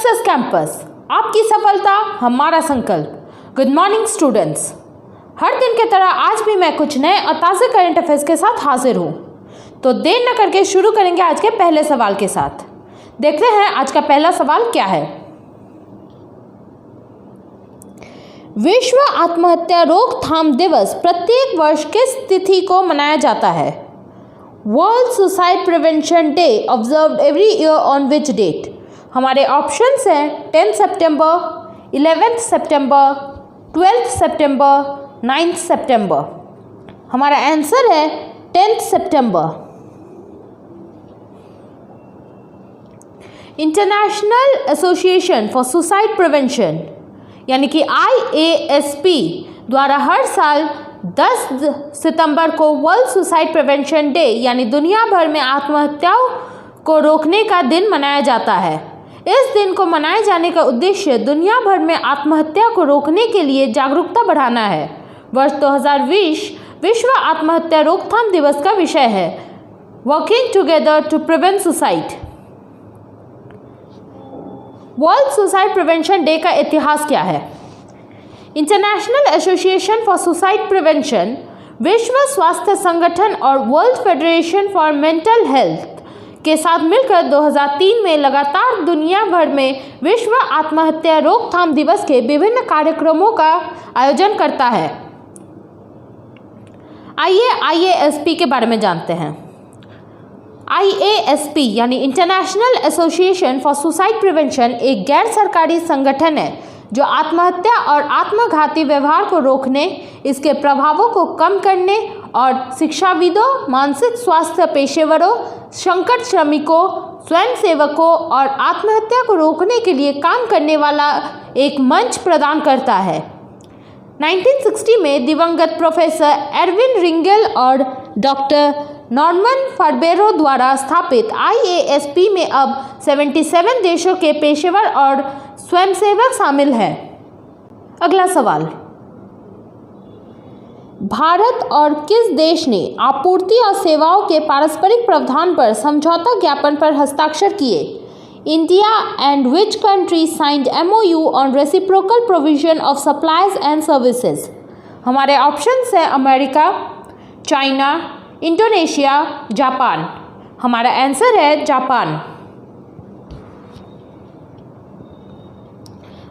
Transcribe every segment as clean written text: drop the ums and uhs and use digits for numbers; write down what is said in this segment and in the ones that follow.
Success campus, आपकी सफलता हमारा संकल्प। Good morning students. हर दिन की तरह आज भी मैं कुछ नए और ताज़े करंट अफेयर्स के साथ हाजिर हूँ। तो देर न करके शुरू करेंगे आज के पहले सवाल के साथ। देखते हैं आज का पहला सवाल क्या है। विश्व आत्महत्या रोकथाम दिवस प्रत्येक वर्ष किस तिथि को मनाया जाता है? World suicide prevention day observed every year on which date? हमारे ऑप्शंस हैं 10 सितंबर, 11 सितंबर, 12 सितंबर, 9 सितंबर। हमारा आंसर है 10 सितंबर। International association for suicide prevention यानी कि IASP द्वारा हर साल 10 सितंबर को वर्ल्ड सुसाइड प्रिवेंशन डे यानी दुनिया भर में आत्महत्याओं को रोकने का दिन मनाया जाता है। इस दिन को मनाए जाने का उद्देश्य दुनिया भर में आत्महत्या को रोकने के लिए जागरूकता बढ़ाना है। वर्ष 2020 विश्व आत्महत्या रोकथाम दिवस का विषय है working together to prevent suicide. World suicide prevention day का इतिहास क्या है? International association for suicide prevention, विश्व स्वास्थ्य संगठन और world federation for mental health के साथ मिलकर 2003 में लगातार दुनिया भर में विश्व आत्महत्या रोकथाम दिवस के विभिन्न कार्यक्रमों का आयोजन करता है। आइए IASP के बारे में जानते हैं। IASP यानी international association for suicide prevention एक गैर सरकारी संगठन है जो आत्महत्या और आत्मघाती व्यवहार को रोकने, इसके प्रभावों को कम करने और शिक्षाविदों, मानसिक स्वास्थ्य पेशेवरों, संकट श्रमिकों, स्वयंसेवकों और आत्महत्या को रोकने के लिए काम करने वाला एक मंच प्रदान करता है। 1960 में दिवंगत प्रोफेसर एरविन रिंगल और डॉक्टर नॉर्मन फार्बेरो द्वारा स्थापित IASP में अब 77 देशों के पेशेवर और स्वयंसेवक शामिल हैं। अगला सवाल, भारत और किस देश ने आपूर्ति और सेवाओं के पारस्परिक प्रावधान पर समझौता ज्ञापन पर हस्ताक्षर किए? India and which country signed MOU on reciprocal provision of supplies and services? हमारे ऑप्शंस हैं अमेरिका, चाइना, इंडोनेशिया, जापान। हमारा आंसर है जापान।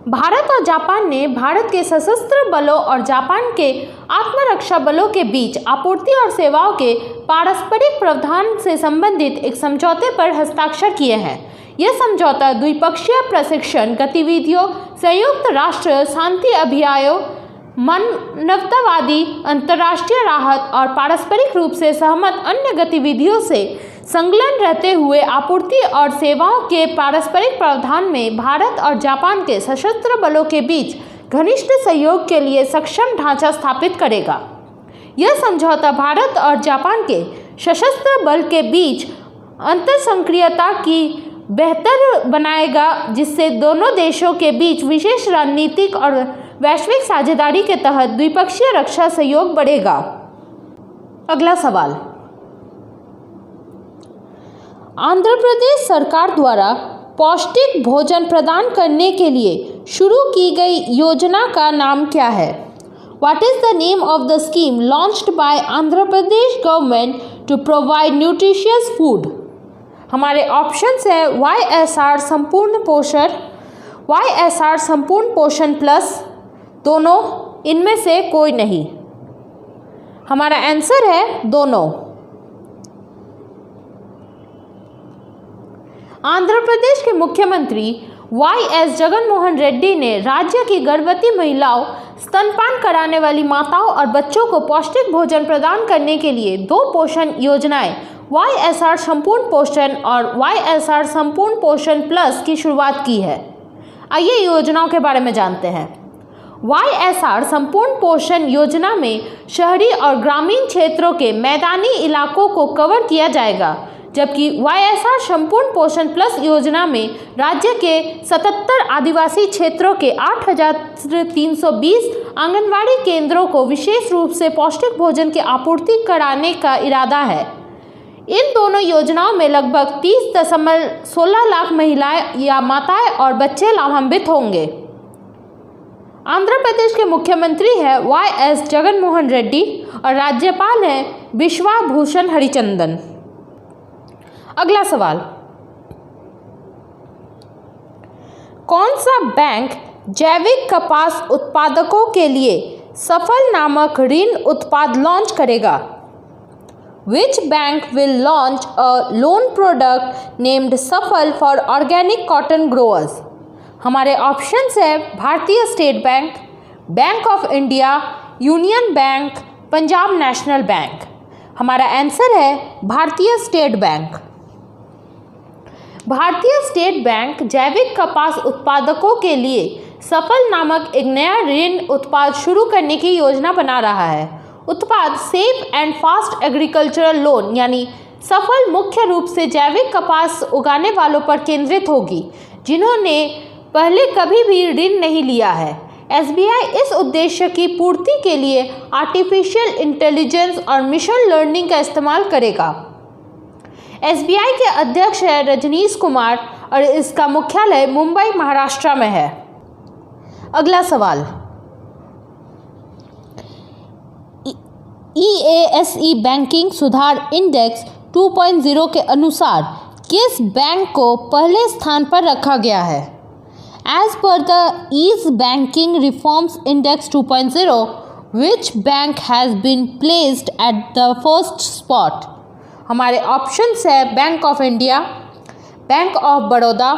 भारत और जापान ने भारत के सशस्त्र बलों और जापान के आत्मरक्षा बलों के बीच आपूर्ति और सेवाओं के पारस्परिक प्रावधान से संबंधित एक समझौते पर हस्ताक्षर किए हैं। यह समझौता द्विपक्षीय प्रशिक्षण गतिविधियों, संयुक्त राष्ट्र शांति अभियानों, मानवतावादी अंतर्राष्ट्रीय राहत और पारस्परिक रूप से सहमत अन्य गतिविधियों से संलग्न रहते हुए आपूर्ति और सेवाओं के पारस्परिक प्रावधान में भारत और जापान के सशस्त्र बलों के बीच घनिष्ठ सहयोग के लिए सक्षम ढांचा स्थापित करेगा। यह समझौता भारत और जापान के सशस्त्र बल के बीच अंतरसंक्रियता की बेहतर बनाएगा, जिससे दोनों देशों के बीच विशेष रणनीतिक और वैश्विक साझेदारी के तहत द्विपक्षीय रक्षा सहयोग बढ़ेगा। अगला सवाल, आंध्र प्रदेश सरकार द्वारा पौष्टिक भोजन प्रदान करने के लिए शुरू की गई योजना का नाम क्या है? What is the name of the scheme launched by Andhra Pradesh government to provide nutritious food? हमारे ऑप्शंस हैं YSR संपूर्ण पोषण, YSR संपूर्ण पोषण प्लस, दोनों, इनमें से कोई नहीं। हमारा आंसर है दोनों। आंध्र प्रदेश के मुख्यमंत्री YS जगनमोहन रेड्डी ने राज्य की गर्भवती महिलाओं, स्तनपान कराने वाली माताओं और बच्चों को पौष्टिक भोजन प्रदान करने के लिए 2 पोषण योजनाएं YSR संपूर्ण पोषण और YSR संपूर्ण पोषण प्लस की शुरुआत की है। आइए योजनाओं के बारे में जानते हैं। YSR संपूर्ण पोषण योजना में शहरी और ग्रामीण क्षेत्रों के मैदानी इलाकों को कवर किया जाएगा, जबकि YSR संपूर्ण पोषण प्लस योजना में राज्य के 77 आदिवासी क्षेत्रों के 8,320 आंगनवाड़ी केंद्रों को विशेष रूप से पौष्टिक भोजन की आपूर्ति कराने का इरादा है। इन दोनों योजनाओं में लगभग 30.16 लाख महिलाएं या माताएं और बच्चे लाभान्वित होंगे। आंध्र प्रदेश के मुख्यमंत्री है YS जगनमोहन रेड्डी और राज्यपाल हैं बिश्वा भूषण हरिचंदन। अगला सवाल, कौन सा बैंक जैविक कपास उत्पादकों के लिए सफल नामक ऋण उत्पाद लॉन्च करेगा? Which bank will launch a loan product named Safal for organic cotton growers? हमारे ऑप्शंस है भारतीय state bank, bank of India, union bank, Punjab national bank. हमारा आंसर है भारतीय स्टेट बैंक। भारतीय स्टेट बैंक जैविक कपास उत्पादकों के लिए सफल नामक एक नया ऋण उत्पाद शुरू करने की योजना बना रहा है। उत्पाद safe and fast agricultural loan यानी सफल मुख्य रूप से जैविक कपास उगाने वालों पर केंद्रित होगी जिन्होंने पहले कभी भी ऋण नहीं लिया है। SBI इस उद्देश्य की पूर्ति के लिए आर्टिफिशियल इंटेलिजेंस और मशीन लर्निंग का इस्तेमाल करेगा। SBI के अध्यक्ष है रजनीश कुमार और इसका मुख्यालय मुंबई महाराष्ट्र में है। अगला सवाल, EASE बैंकिंग सुधार इंडेक्स 2.0 के अनुसार किस बैंक को पहले स्थान पर रखा गया है? As per the EASE banking reforms index 2.0, which bank has been placed at the first spot? हमारे ऑप्शंस है bank of India, bank of Baroda,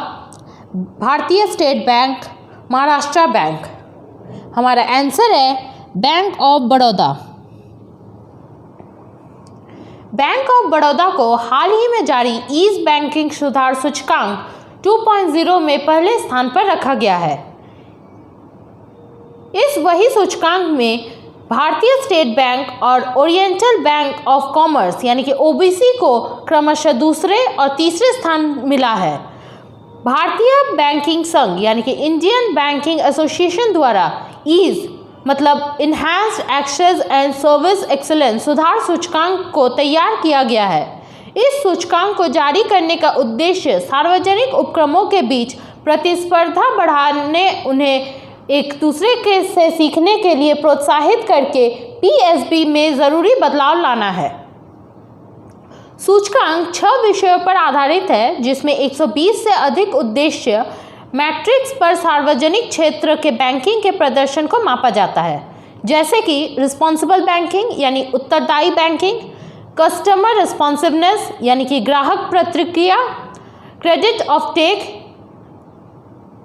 Bharatiya state bank, Maharashtra bank. हमारा आंसर है bank of Baroda. Bank of Baroda को हाल ही में जारी ईज बैंकिंग सुधार सूचकांक 2.0 में पहले स्थान पर रखा गया है। इस वही सूचकांक में भारतीय स्टेट बैंक और ओरिएंटल बैंक ऑफ कॉमर्स यानी कि OBC को क्रमशः दूसरे और तीसरे स्थान मिला है। भारतीय बैंकिंग संघ यानी कि इंडियन बैंकिंग एसोसिएशन द्वारा ईज मतलब enhanced access and service excellence सुधार सूचकांक को तैयार किया गया है। इस सूचकांक को जारी करने का उद्देश्य सार्वजनिक उपक्रमों के बीच प्रतिस्पर्धा बढ़ाने, उन्हें एक दूसरे के से सीखने के लिए प्रोत्साहित करके PSB में ज़रूरी बदलाव लाना है। सूचकांक 6 विषयों पर आधारित है जिसमें 120 से अधिक उद्देश्य मैट्रिक्स पर सार्वजनिक क्षेत्र के बैंकिंग के प्रदर्शन को मापा जाता है, जैसे कि रिस्पॉन्सिबल बैंकिंग यानी उत्तरदायी बैंकिंग, कस्टमर रिस्पॉन्सिवनेस यानी कि ग्राहक प्रतिक्रिया, credit off take,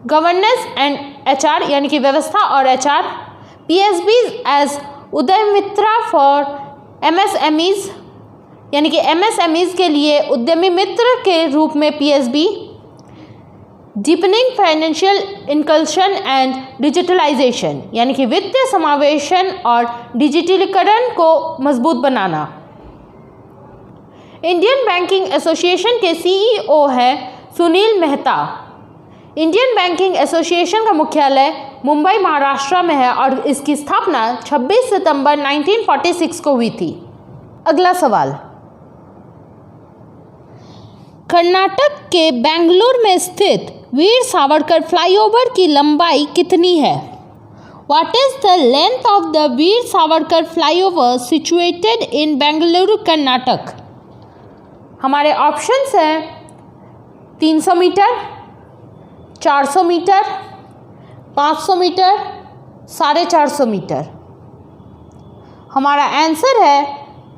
governance and HR यानी कि व्यवस्था और HR, PSB as Udyamitra for MSMEs यानी कि MSMEs के लिए उद्यमी मित्र के रूप में PSB, deepening financial inclusion and digitalisation यानी कि वित्तीय समावेशन और डिजिटलीकरण को मजबूत बनाना। इंडियन बैंकिंग एसोसिएशन के CEO है Sunil Mehta. Indian banking association का मुख्यालय मुंबई महाराष्ट्र में है और इसकी स्थापना 26 सितंबर 1946 को हुई थी। अगला सवाल, कर्नाटक के बेंगलुरु में स्थित वीर सावरकर फ्लाईओवर की लंबाई कितनी है? What is the length of the Veer Savarkar flyover situated in Bengaluru Karnataka? हमारे ऑप्शंस हैं 300 मीटर, 400 मीटर, 500 मीटर, 450 मीटर। हमारा आंसर है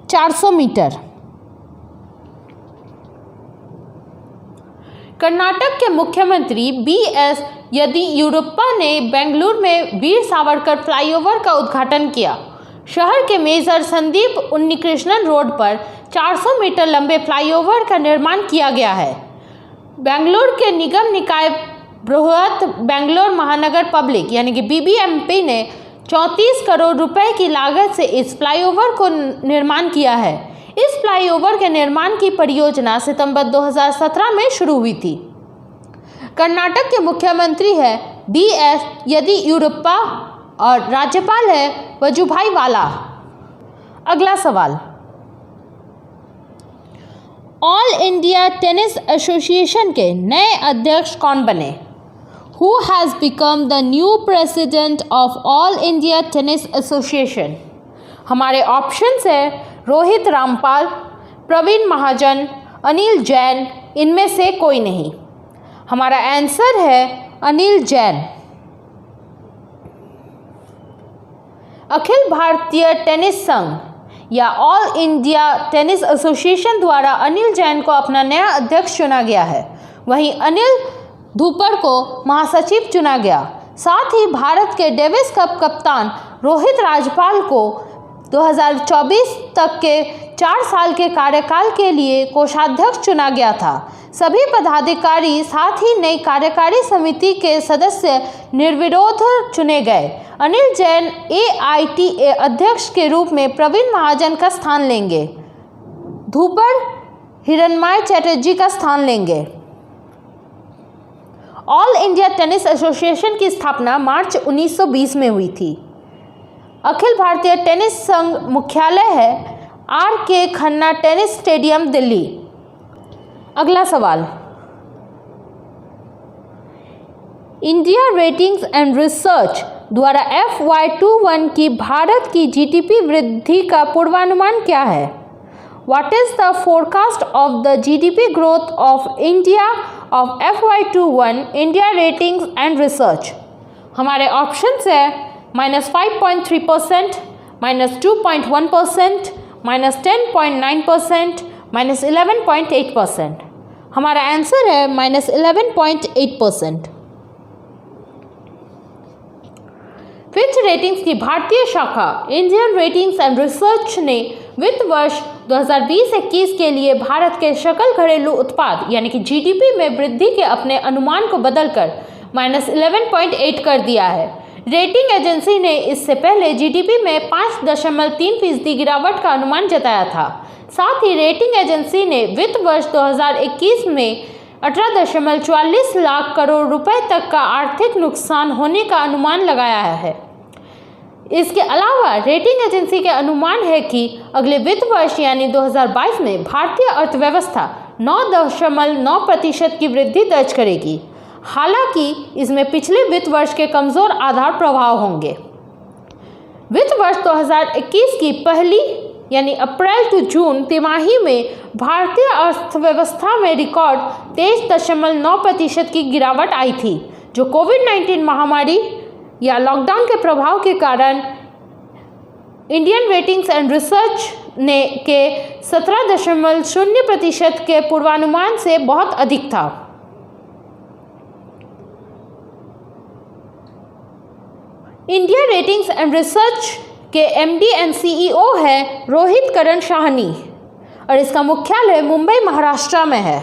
400 मीटर। कर्नाटक के मुख्यमंत्री BS येदियुरप्पा ने बेंगलुरु में वीर सावरकर फ्लाईओवर का उद्घाटन किया। शहर के मेजर संदीप उन्नीकृष्णन रोड पर 400 मीटर लंबे फ्लाईओवर का निर्माण किया गया है। बेंगलुरु के निगम निकाय बृहत बेंगलुरु महानगर पब्लिक यानी कि BBMP ने 34 करोड़ रुपए की लागत से इस फ्लाईओवर को निर्माण किया है। इस फ्लाईओवर के निर्माण की परियोजना सितंबर 2017 में शुरू हुई थी। कर्नाटक के मुख्यमंत्री है BS येदियुरप्पा और राज्यपाल है वजुभाई वाला। अगला सवाल, ऑल इंडिया टेनिस एसोसिएशन के नए अध्यक्ष कौन बने? Who has become the new president of All India Tennis Association? हमारे ऑप्शंस है रोहित रामपाल, प्रवीण महाजन, अनिल जैन, इनमें से कोई नहीं। हमारा आंसर है अनिल जैन। अखिल भारतीय टेनिस संघ या ऑल इंडिया टेनिस एसोसिएशन द्वारा अनिल जैन को अपना नया अध्यक्ष चुना गया है। वहीं अनिल धूपर को महासचिव चुना गया। साथ ही भारत के डेविस कप कप्तान रोहित रामपाल को 2024 तक के 4 साल के कार्यकाल के लिए कोषाध्यक्ष चुना गया था। सभी पदाधिकारी साथ ही नई कार्यकारी समिति के सदस्य निर्विरोध चुने गए। अनिल जैन AITA अध्यक्ष के रूप में प्रवीण महाजन का स्थान लेंगे। धूपर हिरणमय चटर्जी का स्थान लेंगे। ऑल इंडिया टेनिस एसोसिएशन की स्थापना मार्च 1920 में हुई थी। अखिल भारतीय टेनिस संघ मुख्यालय है RK Khanna tennis stadium, Delhi. अगला सवाल, इंडिया रेटिंग्स एंड रिसर्च द्वारा FY21 की भारत की GDP वृद्धि का पूर्वानुमान क्या है? What is the forecast of the GDP growth of India of FY21 India Ratings and Research? हमारे ऑप्शंस है -5.3%, -2.1%, -10.9%, -11.8%। हमारा आंसर है -11.8%। फिच रेटिंग्स की भारतीय शाखा इंडियन रेटिंग्स एंड रिसर्च ने वित्त वर्ष 2020-21 के लिए भारत के सकल घरेलू उत्पाद यानी कि GDP में वृद्धि के अपने अनुमान को बदलकर -11.8 कर दिया है। रेटिंग एजेंसी ने इससे पहले GDP में 5.3% गिरावट का अनुमान जताया था। साथ ही रेटिंग एजेंसी ने वित्त वर्ष 2021 में 18.44 लाख करोड़ रुपए तक का आर्थिक नुकसान होने का अनुमान लगाया है। इसके अलावा रेटिंग एजेंसी के अनुमान है कि अगले वित्त वर्ष यानी 2022 में भारतीय अर्थव्यवस्था 9.9% की वृद्धि दर्ज करेगी। हालांकि इसमें पिछले वित्त वर्ष के कमजोर आधार प्रभाव होंगे। वित्त वर्ष 2021 की पहली यानी अप्रैल टू जून तिमाही में भारतीय अर्थव्यवस्था में रिकॉर्ड 23.9% की गिरावट आई थी, जो कोविड-19 महामारी या लॉकडाउन के प्रभाव के कारण इंडियन रेटिंग्स एंड रिसर्च ने के 17.0% के पूर्वानुमान से बहुत अधिक था। इंडिया रेटिंग्स एंड रिसर्च के MD एंड CEO है रोहित करण साहनी और इसका मुख्यालय मुंबई, महाराष्ट्र में है।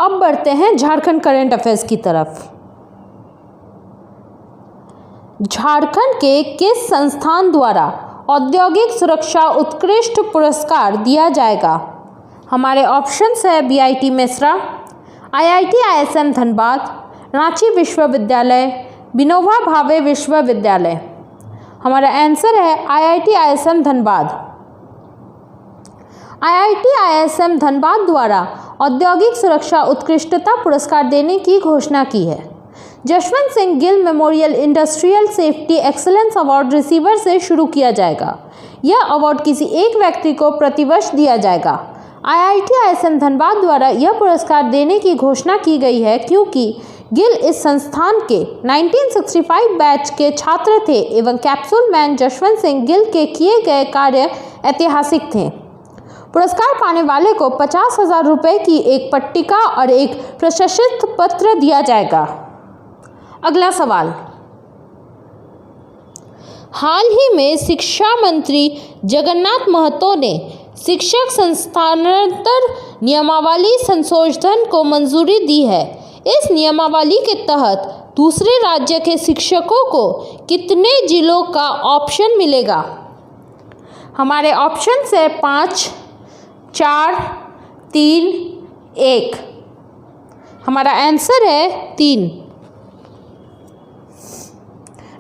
अब बढ़ते हैं झारखंड करंट अफेयर्स की तरफ। झारखंड के किस संस्थान द्वारा औद्योगिक सुरक्षा उत्कृष्ट पुरस्कार दिया जाएगा? हमारे ऑप्शंस है BIT Mesra, IIT ISM Dhanbad, Ranchi विश्वविद्यालय, विनोबा भावे विश्वविद्यालय। हमारा आंसर है IIT ISM Dhanbad. IIT ISM Dhanbad द्वारा औद्योगिक सुरक्षा उत्कृष्टता पुरस्कार देने की घोषणा की है। Jaswant Singh Gill memorial industrial safety excellence award receiver से शुरू किया जाएगा। यह अवार्ड किसी एक व्यक्ति को प्रतिवर्ष दिया जाएगा। IIT ISM धनबाद द्वारा यह पुरस्कार देने की घोषणा की गई है क्योंकि गिल इस संस्थान के 1965 बैच के छात्र थे एवं कैप्सूल मैन जसवंत सिंह गिल के किए गए कार्य ऐतिहासिक थे। पुरस्कार पाने वाले को 50,000 रुपये की एक पट्टिका और एक प्रशस्ति पत्र दिया जाएगा। अगला सवाल, हाल ही में शिक्षा मंत्री जगन्नाथ महतो ने शिक्षक स्थानांतरण नियमावली संशोधन को मंजूरी दी है। इस नियमावली के तहत दूसरे राज्य के शिक्षकों को कितने जिलों का ऑप्शन मिलेगा? हमारे ऑप्शन है 5, 4, 3, 1। हमारा आंसर है 3।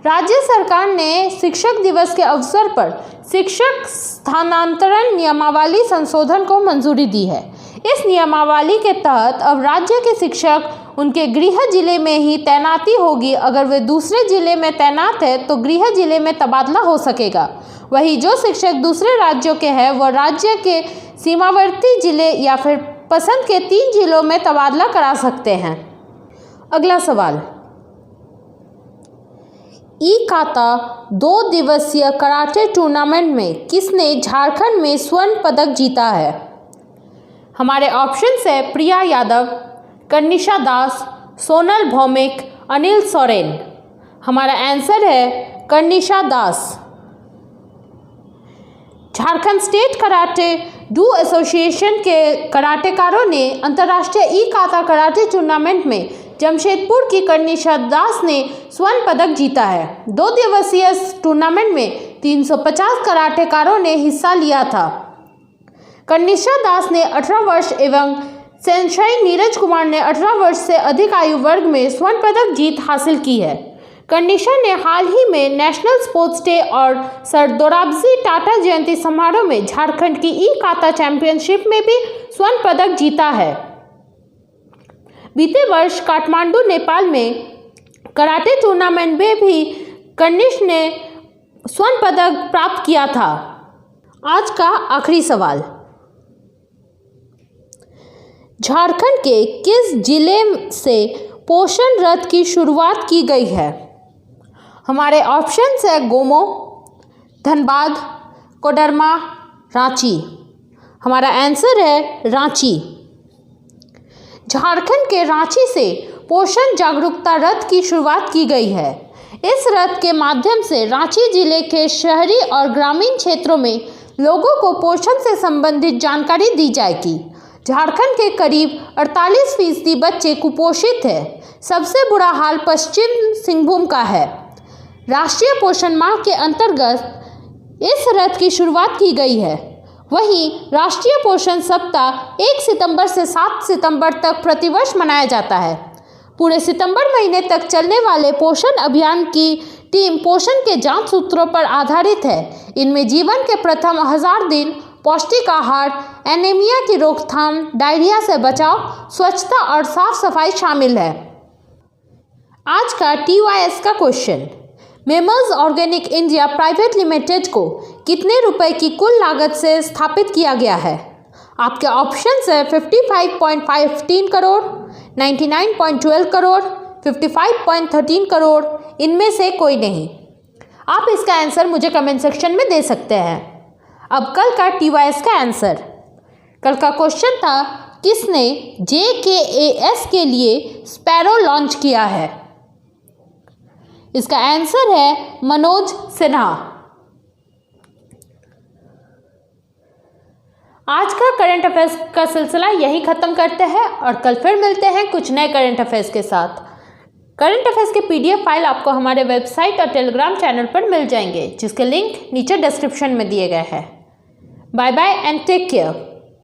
राज्य सरकार ने शिक्षक दिवस के अवसर पर शिक्षक स्थानांतरण नियमावली संशोधन को मंजूरी दी है। इस नियमावली के तहत अब राज्य के शिक्षक उनके गृह जिले में ही तैनाती होगी। अगर वे दूसरे जिले में तैनात है तो गृह जिले में तबादला हो सकेगा। वही जो शिक्षक दूसरे राज्यों के हैं वह राज्य के सीमावर्ती जिले या फिर पसंद के 3 जिलों में तबादला करा सकते हैं। अगला सवाल, ई काता 2 दिवसीय कराटे टूर्नामेंट में किसने झारखंड में स्वर्ण पदक जीता है? हमारे ऑप्शंस है प्रिया यादव, कनिषा दास, सोनल भौमिक, अनिल सोरेन। हमारा आंसर है Kanisha Das. Jharkhand state karate do association के कराटेकारों ने अंतर्राष्ट्रीय ई काता कराटे टूर्नामेंट में जमशेदपुर की कनिषा दास ने स्वर्ण पदक जीता है। 2 दिवसीय टूर्नामेंट में 350 कराटेकारों ने हिस्सा लिया था। कनिषा दास ने 18 वर्ष एवं सेंशाई नीरज कुमार ने 18 वर्ष से अधिक आयु वर्ग में स्वर्ण पदक जीत हासिल की है। कनिषा ने हाल ही में नेशनल स्पोर्ट्स डे और सर दोराबजी टाटा जयंती समारोह में झारखंड की ई काता चैंपियनशिप में भी स्वर्ण पदक जीता है। बीते वर्ष काठमांडू नेपाल में कराटे टूर्नामेंट में भी कनिष ने स्वर्ण पदक प्राप्त किया था। आज का आखिरी सवाल, झारखंड के किस जिले से पोषण रथ की शुरुआत की गई है? हमारे ऑप्शंस है गोमो, धनबाद, कोडरमा, रांची। हमारा आंसर है रांची। झारखंड के रांची से पोषण जागरूकता रथ की शुरुआत की गई है। इस रथ के माध्यम से रांची जिले के शहरी और ग्रामीण क्षेत्रों में लोगों को पोषण से संबंधित जानकारी दी जाएगी। झारखंड के करीब 48% बच्चे कुपोषित हैं। सबसे बुरा हाल पश्चिम सिंहभूम का है। राष्ट्रीय पोषण माह के अंतर्गत इस रथ की शुरुआत की गई है। वहीं राष्ट्रीय पोषण सप्ताह 1 सितंबर से 7 सितंबर तक प्रतिवर्ष मनाया जाता है। पूरे सितंबर महीने तक चलने वाले पोषण अभियान की टीम पोषण के जांच सूत्रों पर आधारित है। इनमें जीवन के प्रथम 1000 दिन, पौष्टिक आहार, एनीमिया की रोकथाम, डायरिया से बचाव, स्वच्छता और साफ सफाई शामिल है। आज का TYS का क्वेश्चन, मेमर्स ऑर्गेनिक इंडिया प्राइवेट लिमिटेड को कितने रुपए की कुल लागत से स्थापित किया गया है? आपके ऑप्शंस है 55.15 करोड़, 99.12 करोड़, 55.13 करोड़। इनमें से कोई नहीं। आप इसका आंसर मुझे कमेंट सेक्शन में दे सकते हैं। अब कल का TYS का आंसर, कल का क्वेश्चन था किसने JKAS के लिए स्पैरो लॉन्च किया है? इसका आंसर है मनोज सिन्हा। आज का करंट अफेयर्स का सिलसिला यहीं ख़त्म करते हैं और कल फिर मिलते हैं कुछ नए करंट अफेयर्स के साथ। करंट अफेयर्स के PDF फाइल आपको हमारे वेबसाइट और टेलीग्राम चैनल पर मिल जाएंगे, जिसके लिंक नीचे डिस्क्रिप्शन में दिए गए हैं। Bye bye and take care.